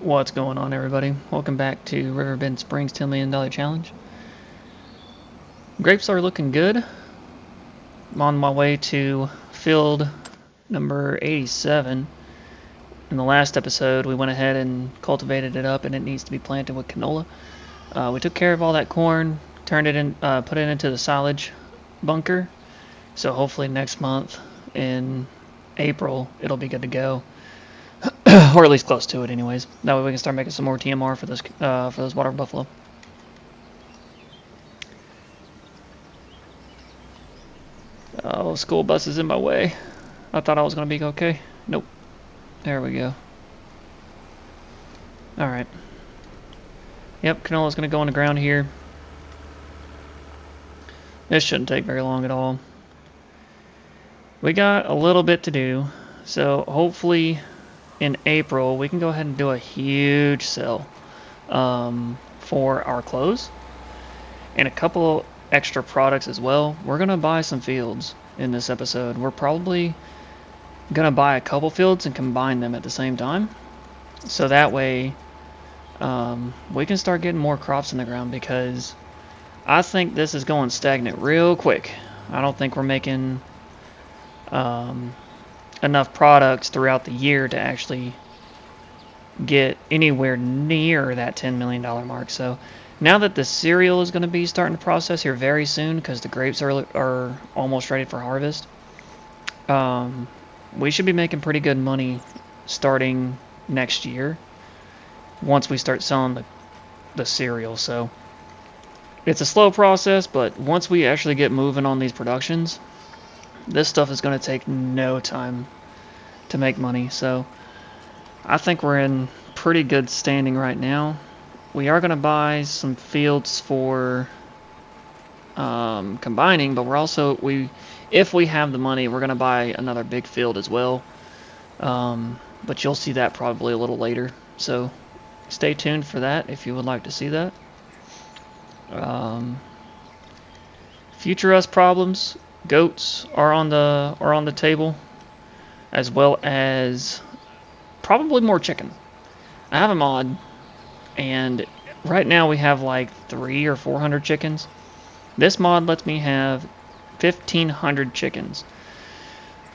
What's going on, everybody? Welcome back to Riverbend Springs $10 million challenge. Grapes are looking good. I'm on my way to field number 87. In the last episode, we went ahead and cultivated it up, and it needs to be planted with canola. We took care of all that corn, turned it in, put it into the silage bunker. So hopefully next month in April, it'll be good to go. Or at least close to it anyways. That way we can start making some more TMR for this water buffalo. Oh, school bus is in my way. I thought I was going to be okay. Nope. There we go. Alright. Yep, canola's going to go on the ground here. This shouldn't take very long at all. We got a little bit to do. So hopefully in April, we can go ahead and do a huge sale for our clothes and a couple extra products as well. We're going to buy some fields in this episode. We're probably going to buy a couple fields and combine them at the same time. So that way we can start getting more crops in the ground, because I think this is going stagnant real quick. I don't think we're making enough products throughout the year to actually get anywhere near that $10 million mark. So now that the cereal is going to be starting to process here very soon, because the grapes are almost ready for harvest, we should be making pretty good money starting next year once we start selling the cereal. So it's a slow process, but once we actually get moving on these productions, this stuff is going to take no time to make money. So I think we're in pretty good standing right now. We are going to buy some fields for combining, but we're also, if we have the money, we're going to buy another big field as well. But you'll see that probably a little later. So stay tuned for that if you would like to see that. Future us problems. Goats are on the table, as well as probably more chicken. I have a mod, and right now we have like 300 or 400 chickens. This mod lets me have 1,500 chickens.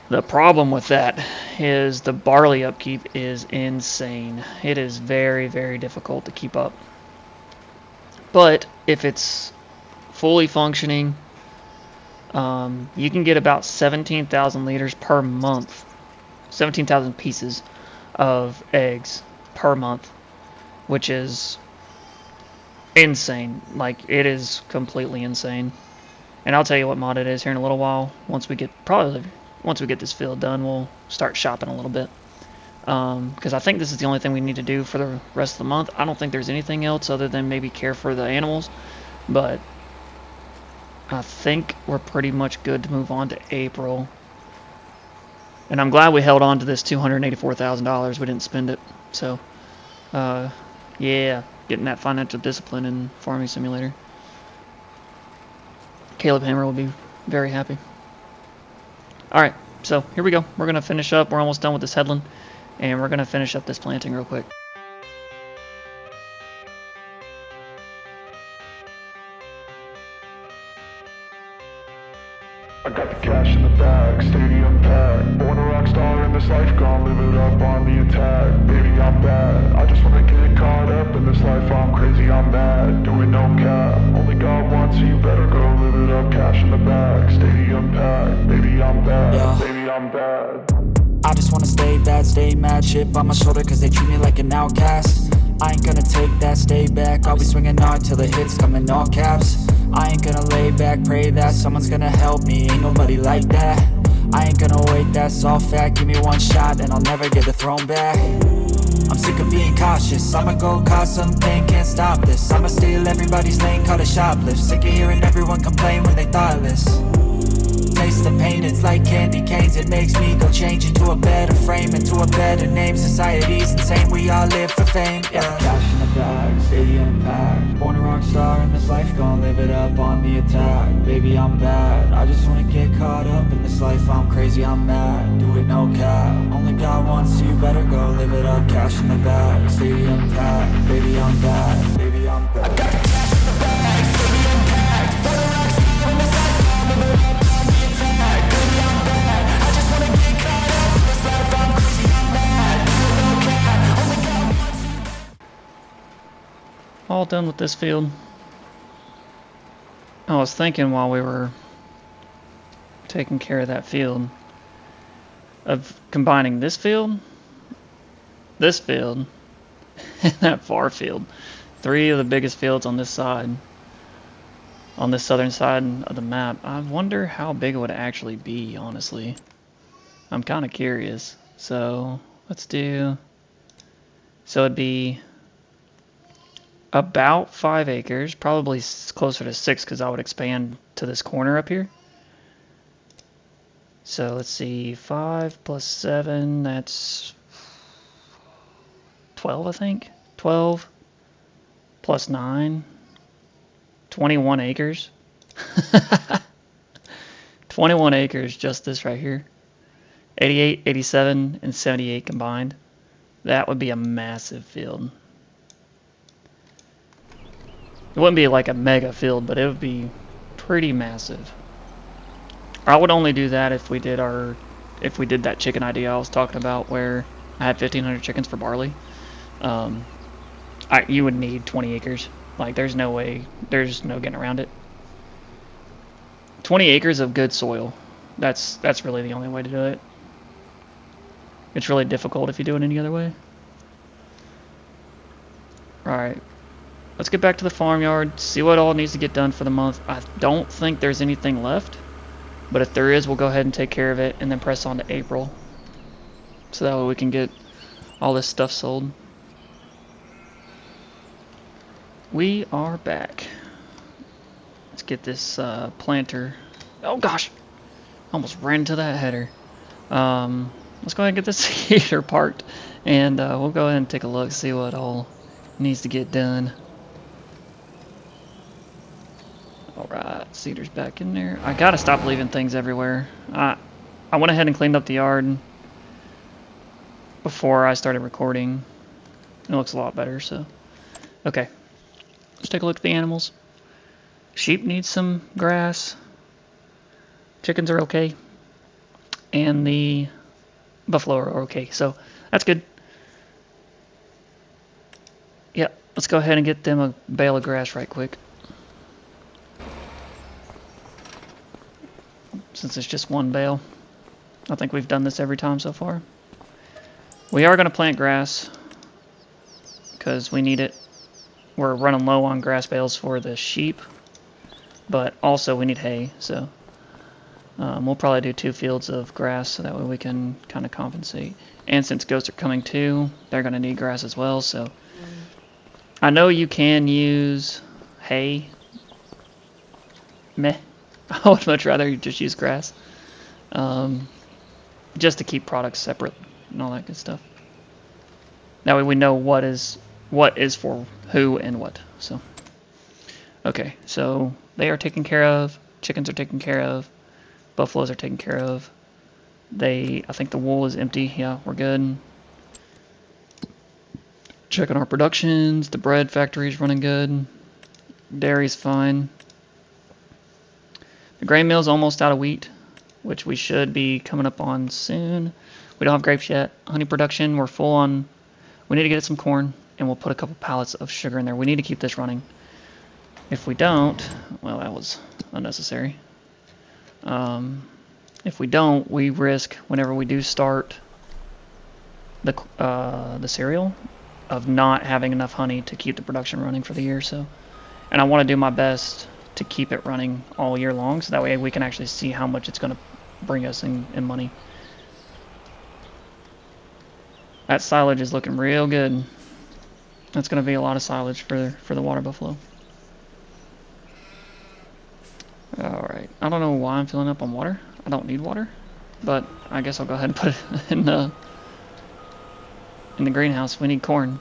The problem with that is the barley upkeep is insane. It is very, very difficult to keep up. But if it's fully functioning, you can get about 17,000 liters per month, 17,000 pieces of eggs per month, which is insane. Like, it is completely insane. And I'll tell you what mod it is here in a little while. Once we get this field done, we'll start shopping a little bit, because I think this is the only thing we need to do for the rest of the month. I don't think there's anything else other than maybe care for the animals, but I think we're pretty much good to move on to April. And I'm glad we held on to this $284,000. We didn't spend it. So, yeah, getting that financial discipline in Farming Simulator. Caleb Hammer will be very happy. Alright, so here we go. We're going to finish up. We're almost done with this headland, and we're going to finish up this planting real quick. I got the cash in the bag, stadium packed. Born a rock star in this life, gone live it up on the attack. Baby, I'm bad, I just wanna get caught up in this life. I'm crazy, I'm mad, doing no cap. Only God wants you, better go live it up. Cash in the bag, stadium packed. Baby, I'm bad, yeah. Baby, I'm bad. I just wanna stay bad, stay mad. Chip on my shoulder cause they treat me like an outcast. I ain't gonna take that, stay back. I'll be swinging hard till the hits come in all caps. I ain't gonna lay back, pray that someone's gonna help me. Ain't nobody like that. I ain't gonna wait, that's all fact. Give me one shot and I'll never get the throne back. I'm sick of being cautious, I'ma go cause some pain, can't stop this. I'ma steal everybody's lane, call it shoplift. Sick of hearing everyone complain when they thoughtless. Taste the pain, it's like candy canes. It makes me go change into a better frame, into a better name. Society's insane, we all live for fame, yeah. Cash in the bag, stadium packed. Born a rock star in this life, gonna live it up on the attack. Baby, I'm bad, I just wanna get caught up in this life. I'm crazy, I'm mad, do it no cap. Only God wants you, better go live it up. Cash in the bag, stadium packed. Baby, I'm back. Baby, I'm back. I got cash in the bag, stadium packed. Photo rocks from the side, live it up on the attack. Baby, I'm back. I just wanna get caught up in this life. I'm crazy, I'm mad. No cap, only got one. All done with this field. I was thinking while we were taking care of that field of combining this field, and that far field. 3 of the biggest fields on this side, on this southern side of the map. I wonder how big it would actually be, honestly. I'm kind of curious. So let's do, so it'd be about 5 acres, probably closer to 6 because I would expand to this corner up here. So let's see, 5 plus 7, that's 12, I think. 12 plus 9, 21 acres. 21 acres, just this right here. 88, 87, and 78 combined. That would be a massive field. It wouldn't be like a mega field, but it would be pretty massive. I would only do that if we did that chicken idea I was talking about, where I had 1,500 chickens for barley. You would need 20 acres. Like, there's no way, there's no getting around it. 20 acres of good soil. That's really the only way to do it. It's really difficult if you do it any other way. Alright. Let's get back to the farmyard, see what all needs to get done for the month. I don't think there's anything left, but if there is, we'll go ahead and take care of it and then press on to April. So that way we can get all this stuff sold. We are back. Let's get this planter. Oh gosh! Almost ran into that header. Let's go ahead and get this heater parked, and we'll go ahead and take a look, see what all needs to get done. Alright, seeder's back in there. I gotta stop leaving things everywhere. I went ahead and cleaned up the yard before I started recording. It looks a lot better, so. Okay. Let's take a look at the animals. Sheep need some grass. Chickens are okay. And the buffalo are okay, so that's good. Yep, let's go ahead and get them a bale of grass right quick. Since it's just one bale. I think we've done this every time so far. We are going to plant grass because we need it. We're running low on grass bales for the sheep, but also we need hay, so we'll probably do 2 fields of grass so that way we can kind of compensate. And since goats are coming too, they're going to need grass as well, so I know you can use hay. Meh. I would much rather just use grass, just to keep products separate and all that good stuff. That way we know what is for who and what. So, okay, so they are taken care of. Chickens are taken care of. Buffaloes are taken care of. I think the wool is empty. Yeah, we're good. Checking our productions. The bread factory is running good. Dairy's fine. The grain mill's almost out of wheat, which we should be coming up on soon. We don't have grapes yet. Honey production, we're full on. We need to get some corn, and we'll put a couple pallets of sugar in there. We need to keep this running. If we don't, well, that was unnecessary. If we don't, we risk, whenever we do start the cereal, of not having enough honey to keep the production running for the year. So, and I want to do my best to keep it running all year long, so that way we can actually see how much it's going to bring us in money. That silage is looking real good. That's going to be a lot of silage for the water buffalo. Alright, I don't know why I'm filling up on water. I don't need water, but I guess I'll go ahead and put it in the greenhouse. We need corn.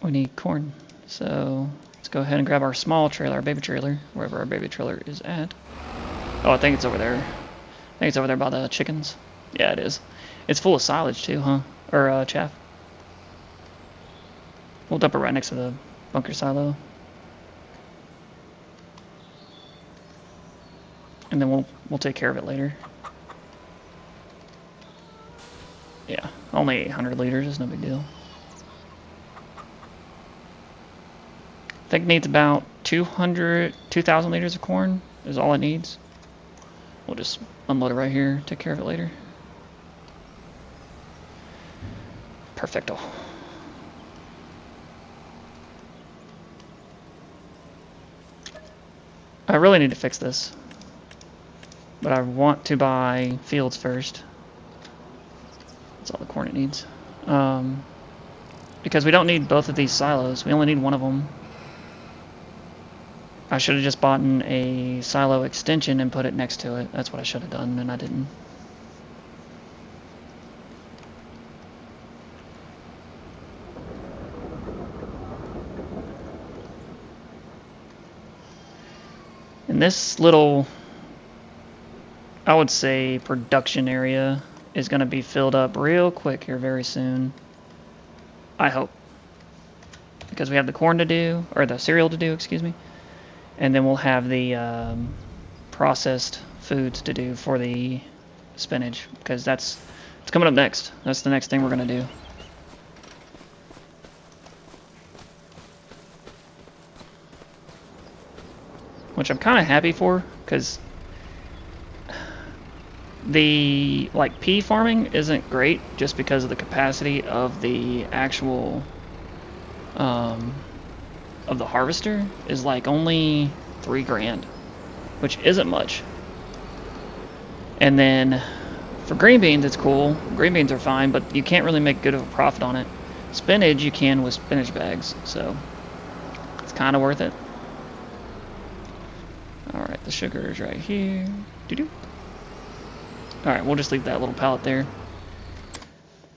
We need corn. So let's go ahead and grab our small trailer, our baby trailer, wherever our baby trailer is at. Oh, I think it's over there. I think it's over there by the chickens. Yeah, it is. It's full of silage too, huh? Or chaff. We'll dump it right next to the bunker silo. And then we'll take care of it later. Yeah, only 800 liters is no big deal. I think it needs about 2,000 liters of corn is all it needs. We'll just unload it right here, take care of it later. Perfecto. I really need to fix this. But I want to buy fields first. That's all the corn it needs. Because we don't need both of these silos. We only need one of them. I should have just bought a silo extension and put it next to it. That's what I should have done, and I didn't. And this little, I would say, production area is going to be filled up real quick here very soon. I hope. Because we have the corn to do, or the cereal to do, excuse me. And then we'll have the processed foods to do for the spinach, because it's coming up next. That's the next thing we're going to do. Which I'm kind of happy for, because the pea farming isn't great just because of the capacity of the actual of the harvester is only $3 grand, which isn't much. And then for green beans, it's cool. Green beans are fine, but you can't really make good of a profit on it. Spinach you can with spinach bags, so it's kind of worth it. Alright, the sugar is right here. Doo-doo. Alright, we'll just leave that little pallet there.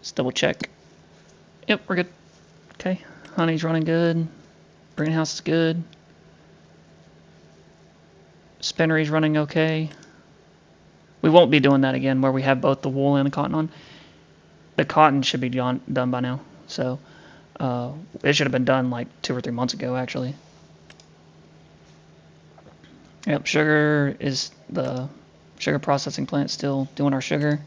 Just double check. Yep, we're good. Okay, honey's running good. Greenhouse is good. Spinnery's running okay. We won't be doing that again where we have both the wool and the cotton on. The cotton should be done by now. So, it should have been done 2 or 3 months ago, actually. Yep, sugar is the sugar processing plant still doing our sugar.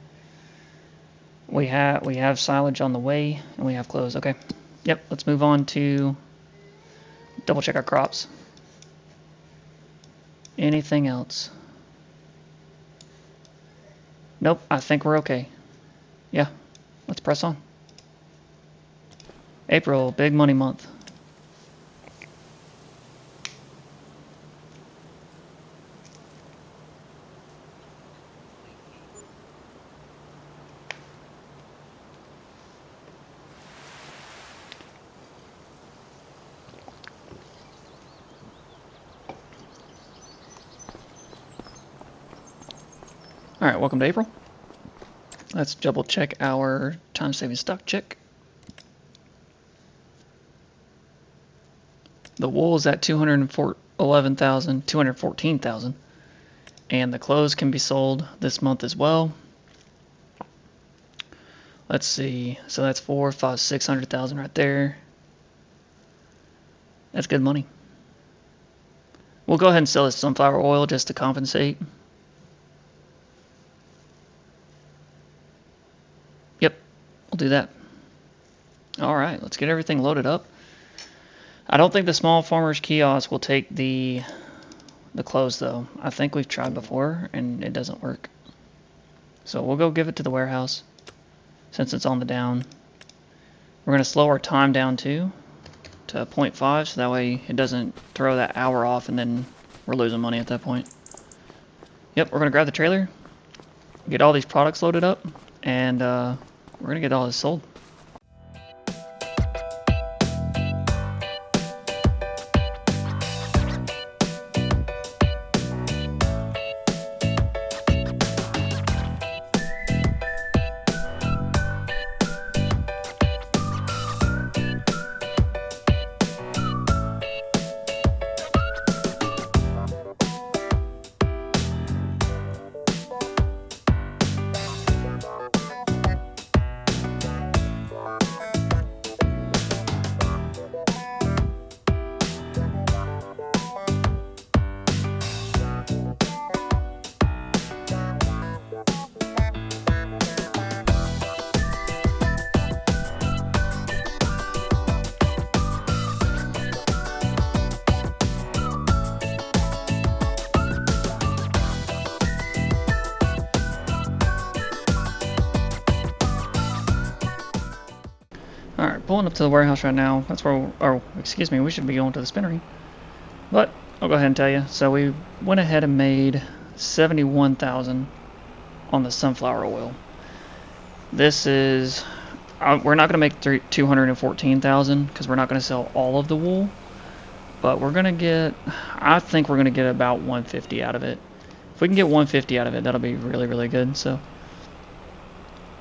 We have silage on the way, and we have clothes. Okay. Yep, let's move on to double check our crops. Anything else? Nope, I think we're okay. Yeah, let's press on. April, big money month. Alright, welcome to April. Let's double check our time-saving stock check. The wool is at 214,000, and the clothes can be sold this month as well. Let's see, so that's 600,000 right there. That's good money. We'll go ahead and sell this sunflower oil just to compensate. Yep, we'll do that. Alright, let's get everything loaded up. I don't think the small farmers kiosk will take the clothes though. I think we've tried before and it doesn't work. So we'll go give it to the warehouse since it's on the down. We're going to slow our time down too to 0.5 so that way it doesn't throw that hour off and then we're losing money at that point. Yep, we're going to grab the trailer, get all these products loaded up, and we're going to get all this sold. Alright, pulling up to the warehouse right now. That's where, oh, excuse me, we should be going to the spinnery. But, I'll go ahead and tell you. So we went ahead and made 71,000 on the sunflower oil. This is, we're not going to make 214,000 because we're not going to sell all of the wool. But we're going to get, I think we're going to get about 150 out of it. If we can get 150 out of it, that'll be really, really good. So,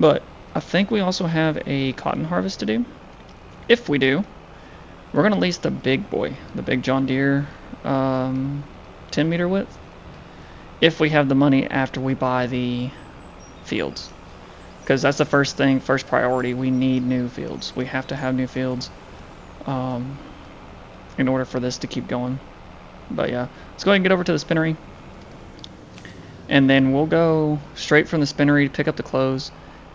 but I think we also have a cotton harvest to do. If we do, we're going to lease the big boy, the big John Deere 10-meter width. If we have the money after we buy the fields. Because that's the first thing, first priority. We need new fields. We have to have new fields in order for this to keep going. But yeah, let's go ahead and get over to the spinnery. And then we'll go straight from the spinnery to pick up the clothes.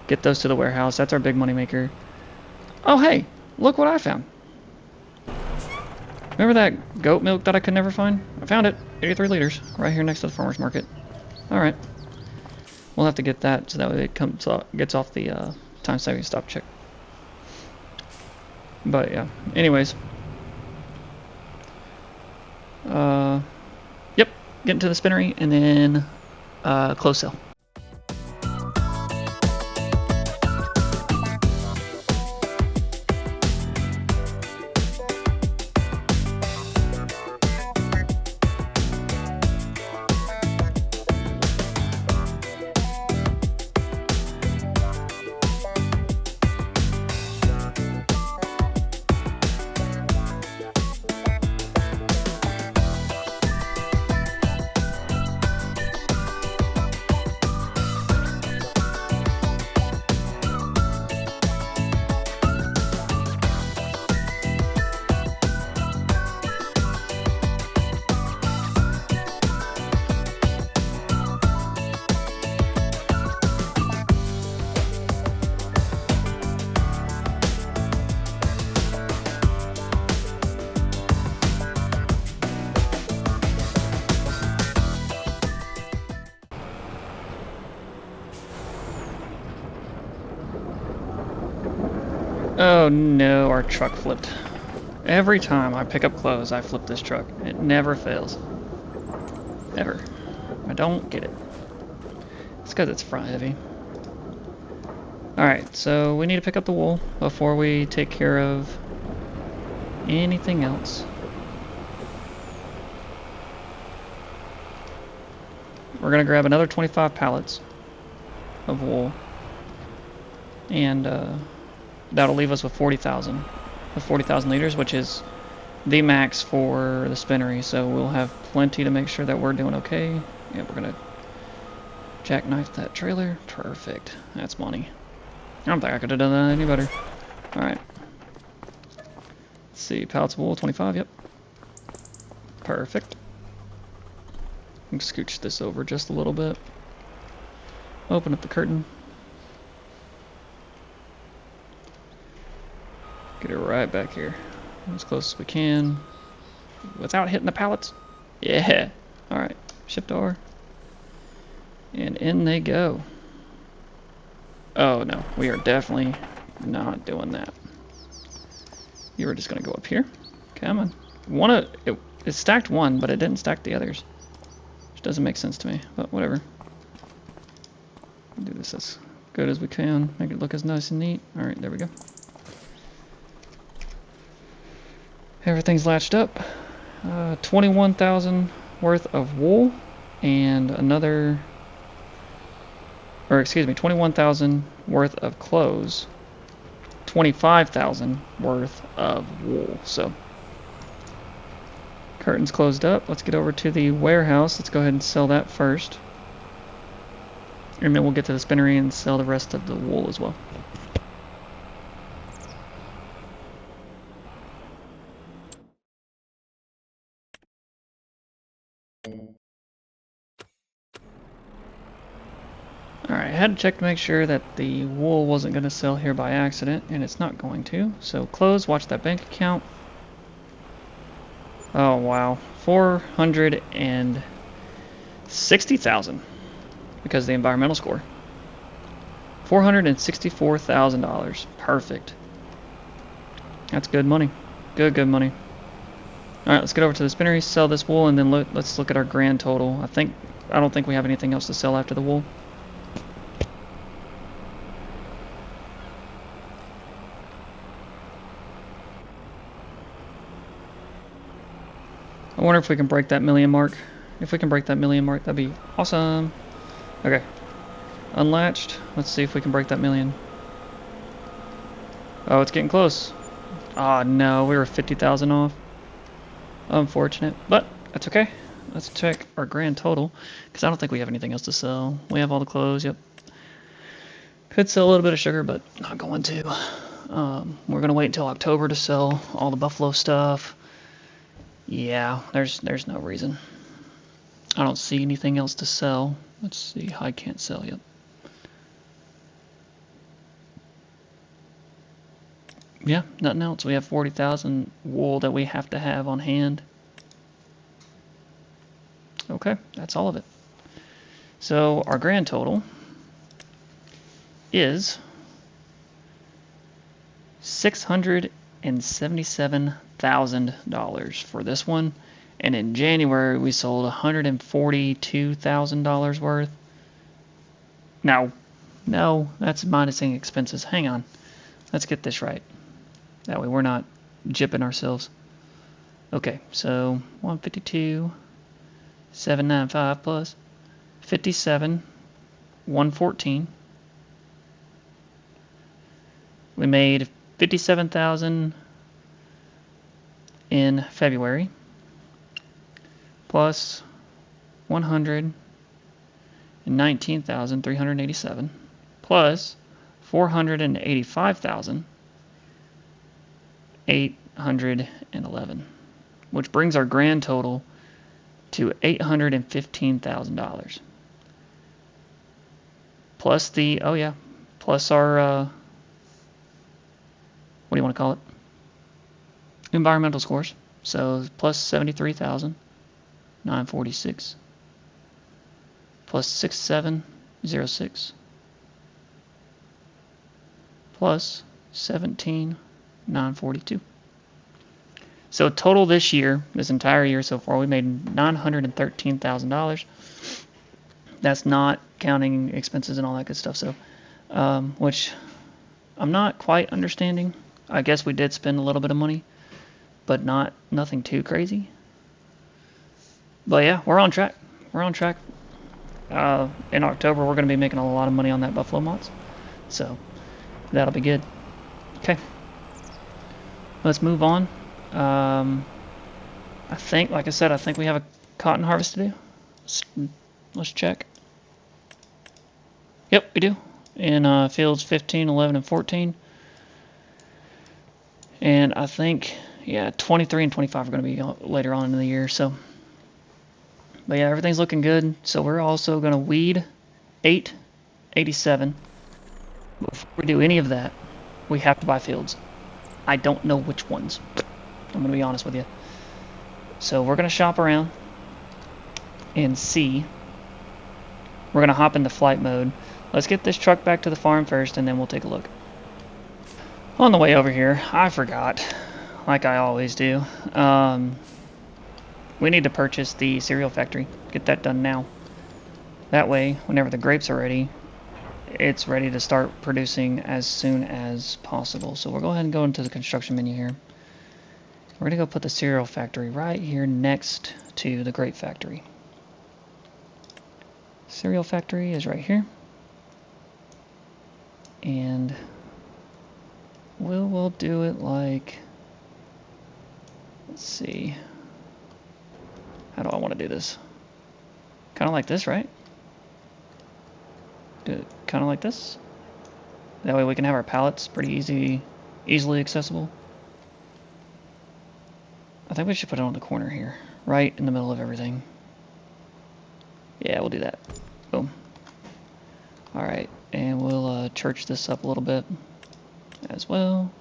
Get those to the warehouse. That's our big money maker. Oh, hey, look what I found. Remember that goat milk that I could never find? I found it. 83 liters right here next to the farmer's market. Alright. We'll have to get that so that way it comes off, gets off the time saving stop check. But yeah, anyways. Yep, getting to the spinnery and then close sale. Oh no, our truck flipped. Every time I pick up clothes, I flip this truck. It never fails. Ever. I don't get it. It's because it's front heavy. Alright, so we need to pick up the wool before we take care of anything else. We're going to grab another 25 pallets of wool. And that'll leave us with 40,000. With 40,000 liters, which is the max for the spinnery. So we'll have plenty to make sure that we're doing okay. Yeah, we're going to jackknife that trailer. Perfect. That's money. I don't think I could have done that any better. Alright. Let's see. Pallets of wool, 25. Yep. Perfect. Scooch this over just a little bit. Open up the curtain. Get it right back here. As close as we can. Without hitting the pallets. Yeah. Alright. Shift R. And in they go. Oh no. We are definitely not doing that. You were just going to go up here. Come on. It stacked one, but it didn't stack the others. Which doesn't make sense to me, but whatever. Do this as good as we can. Make it look as nice and neat. Alright, there we go. Everything's latched up. 21,000 worth of wool and another, or excuse me, 21,000 worth of clothes. 25,000 worth of wool. So curtains closed up. Let's get over to the warehouse. Let's go ahead and sell that first. And then we'll get to the spinnery and sell the rest of the wool as well. Alright, I had to check to make sure that the wool wasn't going to sell here by accident, and it's not going to. So close, watch that bank account. Oh wow, 460,000 because of the environmental score. $464,000, perfect. That's good money. Good money. Alright, let's get over to the spinnery, sell this wool, and then let's look at our grand total. I don't think we have anything else to sell after the wool. I wonder if we can break that million mark. If we can break that million mark, that'd be awesome. Okay. Unlatched. Let's see if we can break that million. Oh, it's getting close. Oh no, we were 50,000 off. Unfortunate, but that's okay. Let's check our grand total, because I don't think we have anything else to sell. We have all the clothes, yep. Could sell a little bit of sugar, but not going to. We're going to wait until October to sell all the buffalo stuff. Yeah, there's no reason. I don't see anything else to sell. Let's see, I can't sell yet. Yeah, nothing else. We have 40,000 wool that we have to have on hand. Okay, that's all of it. So our grand total is $677,000 for this one. And in January, we sold $142,000 worth. No, that's minusing expenses. Hang on. Let's get this right. That way we're not jipping ourselves. Okay, so 152,795 plus 57,114. We made 57,000 in February plus 119,387 plus 485,811, which brings our grand total to $815,000. Plus the, oh yeah, plus our, what do you want to call it? Environmental scores. So plus 73,946 plus 6706 plus 17,942. So total this year, this entire year so far, we made $913,000. That's not counting expenses and all that good stuff. So, which I'm not quite understanding. I guess we did spend a little bit of money, but nothing too crazy. But yeah, we're on track. We're on track. In October, we're going to be making a lot of money on that buffalo mods. So that'll be good. Okay. Let's move on. I think, like I said, I think we have a cotton harvest to do. Let's check. Yep, we do. In fields 15, 11, and 14. And I think, yeah, 23 and 25 are going to be later on in the year. So, but yeah, everything's looking good. So we're also going to weed 887. Before we do any of that, we have to buy fields. I don't know which ones. I'm going to be honest with you. So we're going to shop around and see. We're going to hop into flight mode. Let's get this truck back to the farm first, and then we'll take a look. On the way over here, I forgot, like I always do. We need to purchase the cereal factory. Get that done now. That way, whenever the grapes are ready, it's ready to start producing as soon as possible. So we'll go ahead and go into the construction menu here. We're going to go put the cereal factory right here next to the grape factory. Cereal factory is right here. And we'll do it like, let's see. How do I want to do this? Kind of like this, right? Do it kind of like this. That way we can have our pallets pretty easily accessible. I think we should put it on the corner here, right in the middle of everything. Yeah, we'll do that. Boom. Alright, and we'll church this up a little bit as well.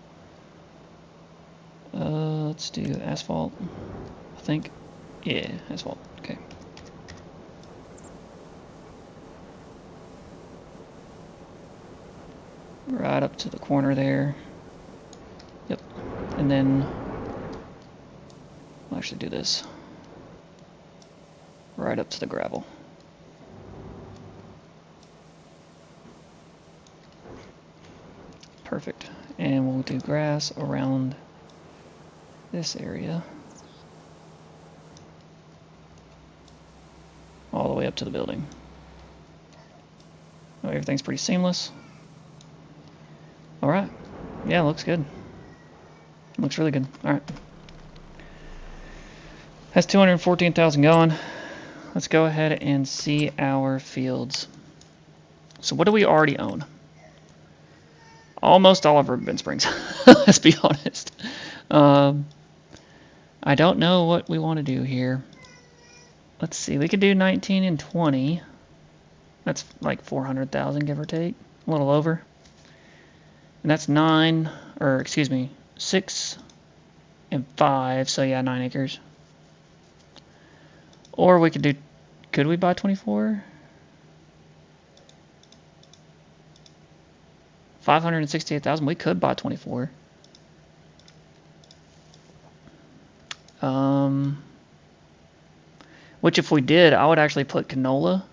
Let's do asphalt, I think. Yeah, asphalt. Okay. Right up to the corner there. Yep. And then I'll actually do this right up to the gravel. Perfect. And we'll do grass around this area. All the way up to the building. Oh, everything's pretty seamless. Alright. Yeah, looks good. Looks really good. Alright. That's 214,000 going. Let's go ahead and see our fields. So what do we already own? Almost all of Riverbend Springs. Let's be honest. I don't know what we want to do here. Let's see. We could do 19 and 20. That's like 400,000, give or take. A little over. And that's 6 and 5. So yeah, 9 acres. Or we could do, could we buy 24? 568,000. We could buy 24. Which if we did, I would actually put canola,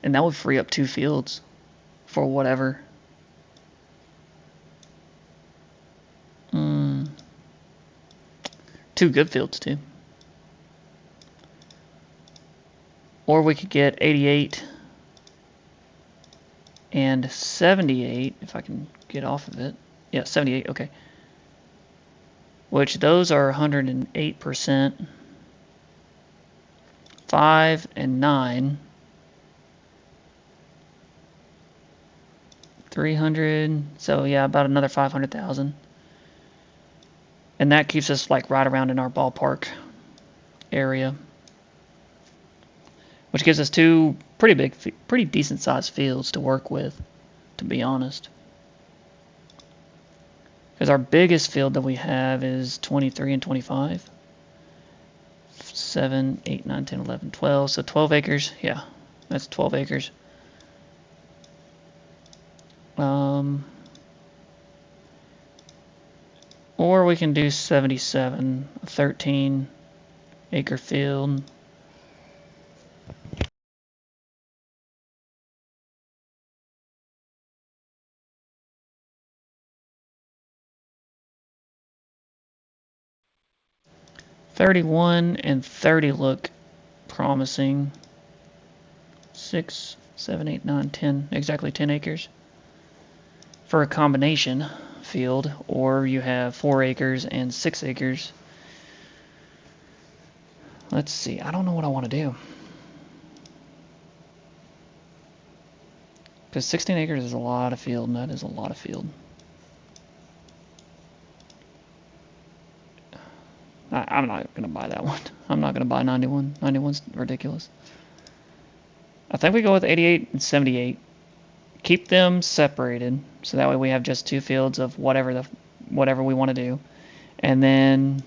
and that would free up 2 fields for whatever. 2 good fields too. Or we could get 88 and 78, if I can get off of it. Yeah, 78, okay. Which those are 108%. 5 and 9. 300, so yeah, about another 500,000. And that keeps us like right around in our ballpark area. Which gives us 2 pretty decent sized fields to work with, to be honest. Because our biggest field that we have is 23 and 25. 7, 8, 9, 10, 11, 12. So 12 acres. Yeah, that's 12 acres. Or we can do 77, a 13 acre field. $31 and $30 look promising. 6, 7, 8, 9, 10, exactly 10 acres for a combination field, or you have 4 acres and 6 acres. Let's see, I don't know what I want to do. Because 16 acres is a lot of field, and that is a lot of field. I'm not going to buy that one. I'm not going to buy 91. 91's ridiculous. I think we go with 88 and 78. Keep them separated, so that way we have just 2 fields of whatever we want to do. And then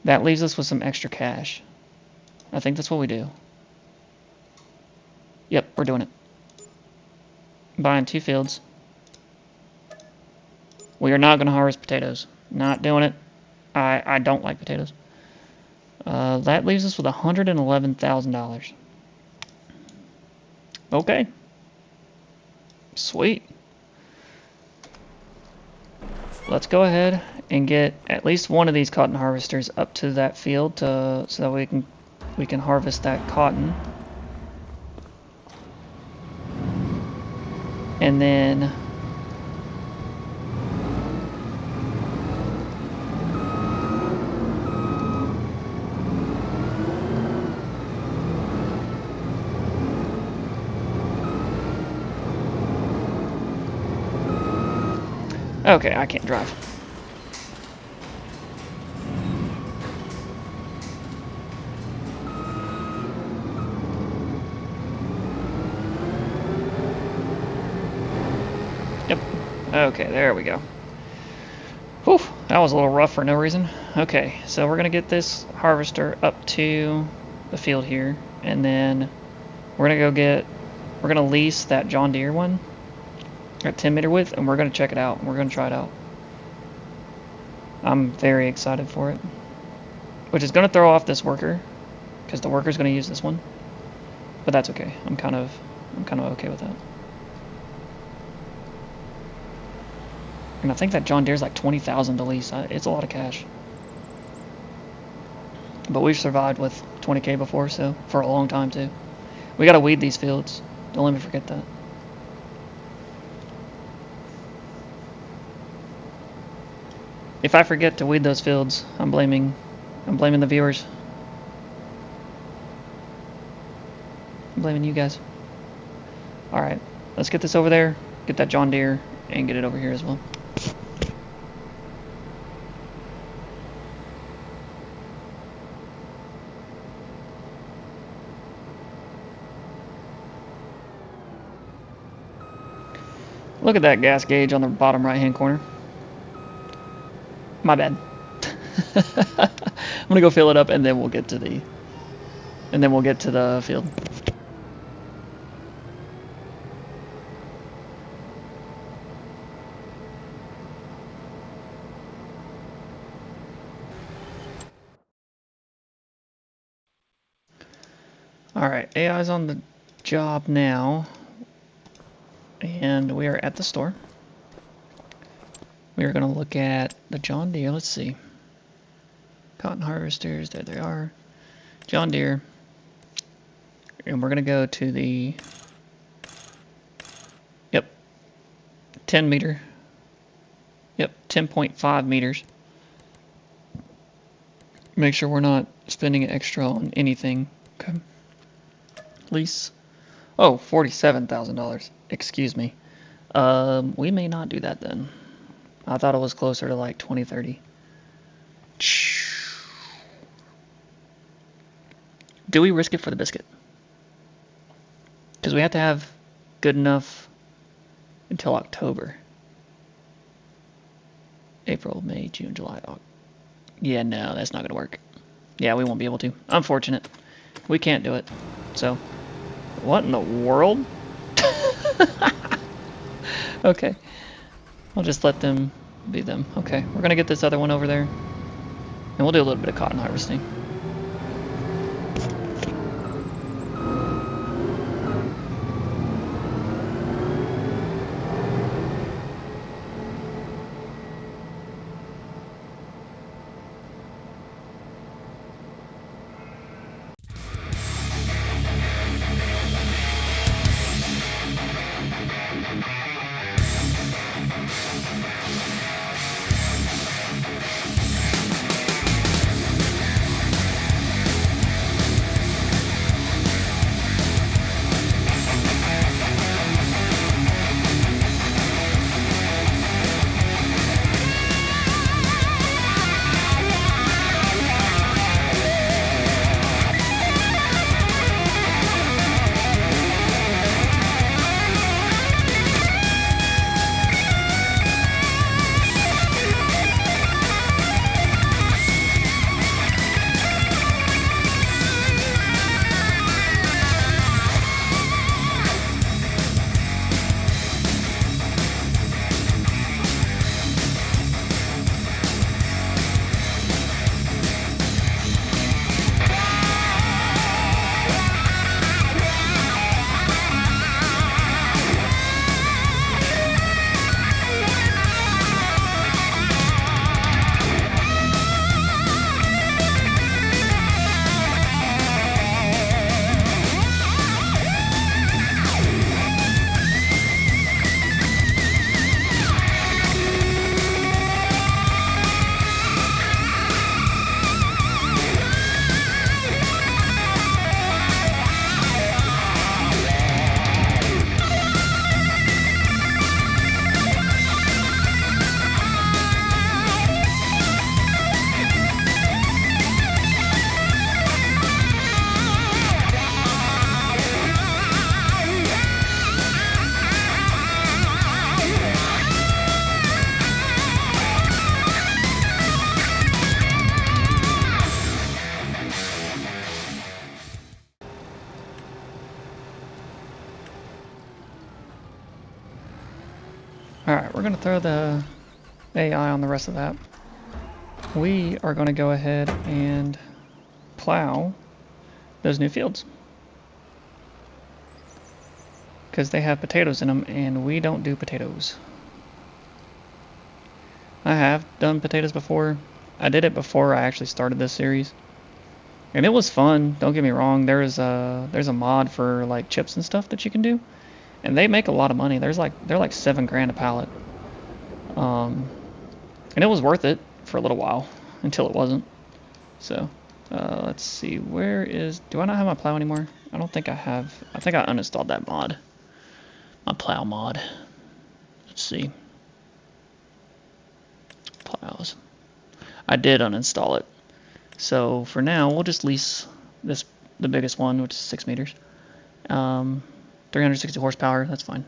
that leaves us with some extra cash. I think that's what we do. Yep, we're doing it. Buying 2 fields. We are not going to harvest potatoes. Not doing it. I don't like potatoes. That leaves us with $111,000. Okay. Sweet. Let's go ahead and get at least one of these cotton harvesters up to that field so that we can harvest that cotton. And then okay, I can't drive. Yep. Okay, there we go. Whew, that was a little rough for no reason. Okay, so we're gonna get this harvester up to the field here, and then we're gonna lease that John Deere one at 10 meter width, and we're gonna check it out. We're gonna try it out. I'm very excited for it. Which is going to throw off this worker, because the worker's going to use this one. But that's okay. I'm kind of okay with that. And I think that John Deere's like 20,000 to lease. It's a lot of cash. But we've survived with 20K before, so for a long time too. We gotta weed these fields. Don't let me forget that. If I forget to weed those fields, I'm blaming the viewers. I'm blaming you guys. Alright, let's get this over there, get that John Deere, and get it over here as well. Look at that gas gauge on the bottom right hand corner. My bad. I'm gonna go fill it up and then we'll get to the field. Alright, AI's on the job now. And we are at the store. We are going to look at the John Deere. Let's see. Cotton harvesters. There they are. John Deere. And we're going to go to the... Yep. 10 meter. Yep. 10.5 meters. Make sure we're not spending extra on anything. Okay. Lease. Oh, $47,000. Excuse me. We may not do that then. I thought it was closer to like 2030. Do we risk it for the biscuit? Because we have to have good enough until October. April, May, June, July, August. Yeah, no, that's not going to work. Yeah, we won't be able to. Unfortunate. We can't do it. So, what in the world? Okay. I'll just let them be them. Okay, we're going to get this other one over there. And we'll do a little bit of cotton harvesting. Alright, we're going to throw the AI on the rest of that. we are going to go ahead and plow those new fields. Because they have potatoes in them, and we don't do potatoes. I have done potatoes before. I did it before I actually started this series. And it was fun, don't get me wrong. There's a mod for like chips and stuff that you can do. And they make a lot of money. They're like $7 grand a pallet. And it was worth it for a little while until it wasn't. So let's see, where is, do I not have my plow anymore? I don't think I have. I think I uninstalled that mod. My plow mod. Let's see. Plows. I did uninstall it. So for now, we'll just lease this, the biggest one, which is 6 meters. 360 horsepower, that's fine.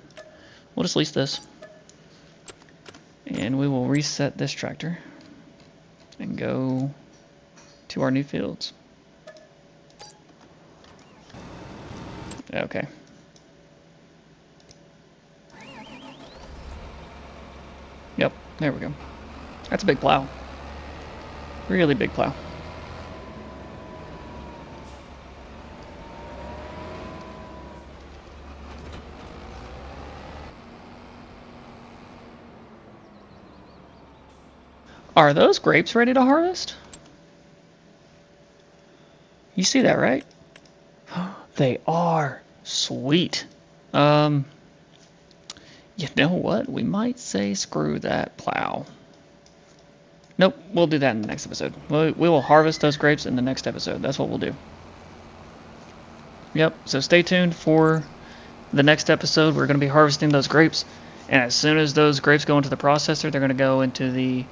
We'll just lease this. And we will reset this tractor and go to our new fields. Okay. Yep, there we go. That's a big plow. Really big plow. Are those grapes ready to harvest? You see that, right? They are. Sweet. You know what? We might say screw that plow. Nope, we'll do that in the next episode. We will harvest those grapes in the next episode. That's what we'll do. Yep, so stay tuned for the next episode. We're going to be harvesting those grapes. And as soon as those grapes go into the processor, they're going to go into the...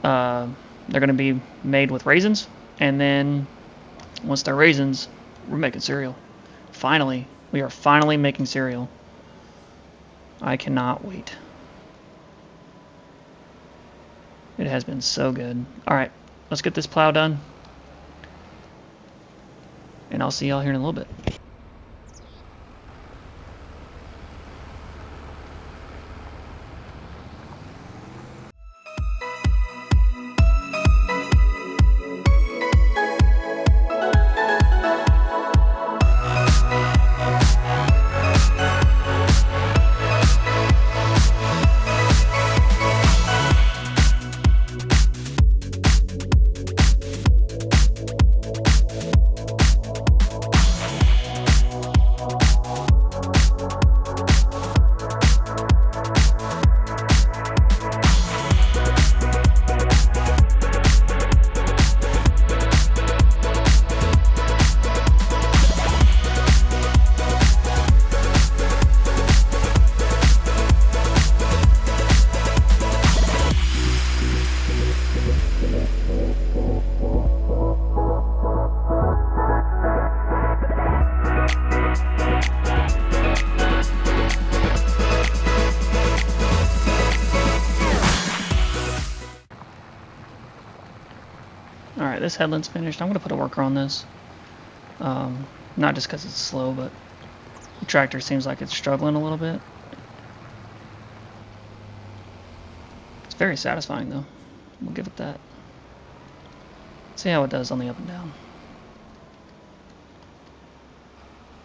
they're going to be made with raisins. And then once they're raisins, we're making cereal. Finally, we are finally making cereal. I cannot wait. It has been so good. Alright, let's get this plow done. And I'll see y'all here in a little bit. Alright, this headland's finished. I'm going to put a worker on this. Not just because it's slow, but the tractor seems like it's struggling a little bit. It's very satisfying though. We'll give it that. See how it does on the up and down.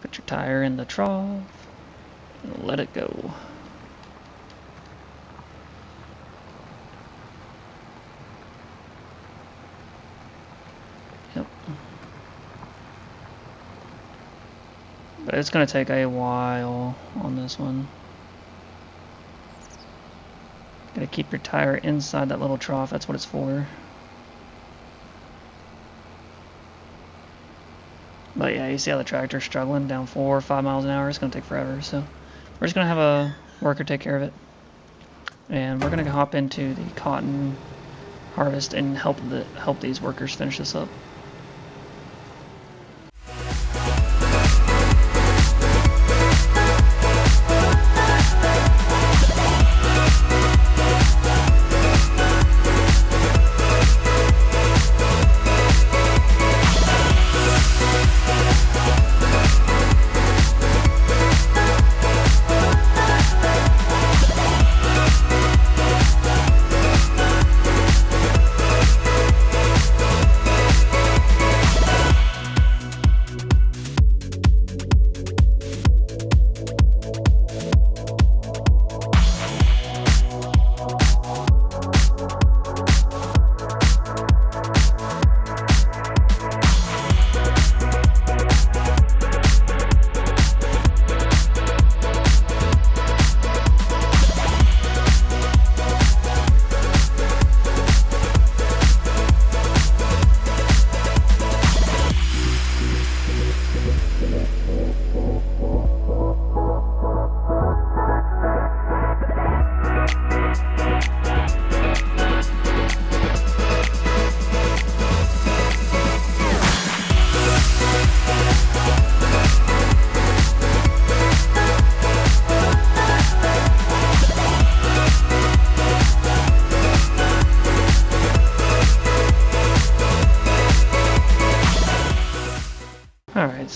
Put your tire in the trough and let it go. Yep. But it's going to take a while on this one. Gotta keep your tire inside that little trough, that's what it's for. But yeah, you see how the tractor's struggling down 4 or 5 miles an hour. It's going to take forever, so we're just going to have a worker take care of it. And we're going to hop into the cotton harvest and help these workers finish this up.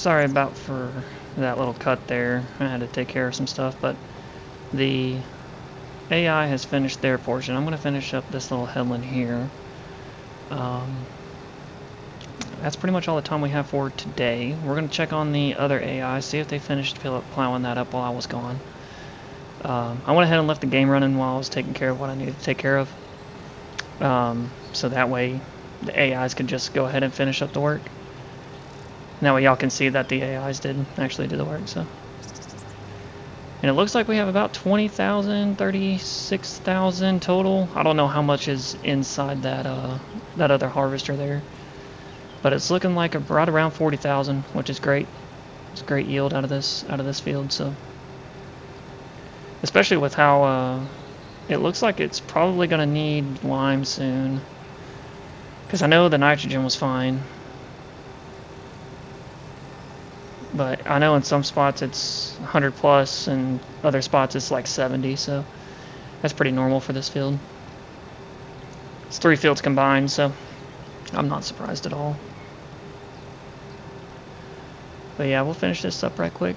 sorry about for that little cut there. I had to take care of some stuff, but the AI has finished their portion. I'm going to finish up this little headland here. That's pretty much all the time we have for today. We're going to check on the other AI, see if they finished plowing that up while I was gone. I went ahead and left the game running while I was taking care of what I needed to take care of. So that way the AIs could just go ahead and finish up the work. And that way y'all can see that the AIs did actually do the work. So, and it looks like we have about 20,000, 36,000 total. I don't know how much is inside that that other harvester there, but it's looking like right around 40,000, which is great. It's a great yield out of this field. So, especially with how it looks like it's probably going to need lime soon, because I know the nitrogen was fine, but I know in some spots it's 100 plus and other spots it's like 70, so that's pretty normal for this field. It's 3 fields combined, so I'm not surprised at all. But yeah, we'll finish this up right quick.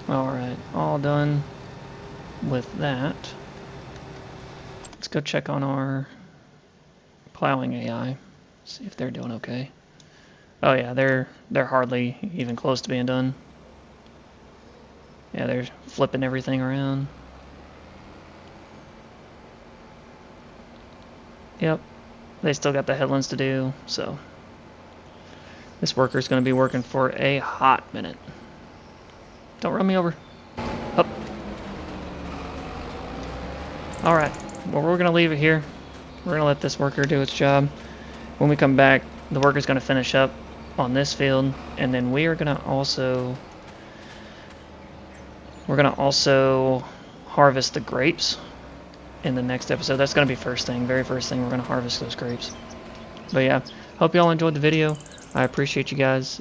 Alright, all done with that. Let's go check on our plowing AI, see if they're doing okay. Oh yeah, they're hardly even close to being done. Yeah, they're flipping everything around. Yep, they still got the headlands to do, so this worker's going to be working for a hot minute. Don't run me over. Up. Alright, well, we're going to leave it here. We're going to let this worker do its job. When we come back, the worker's going to finish up on this field, and then we are going to also harvest the grapes in the next episode. That's going to be very first thing, we're going to harvest those grapes. But yeah, hope y'all enjoyed the video. I appreciate you guys.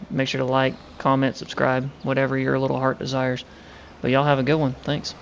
Make sure to like, comment, subscribe, whatever your little heart desires. But y'all have a good one. Thanks.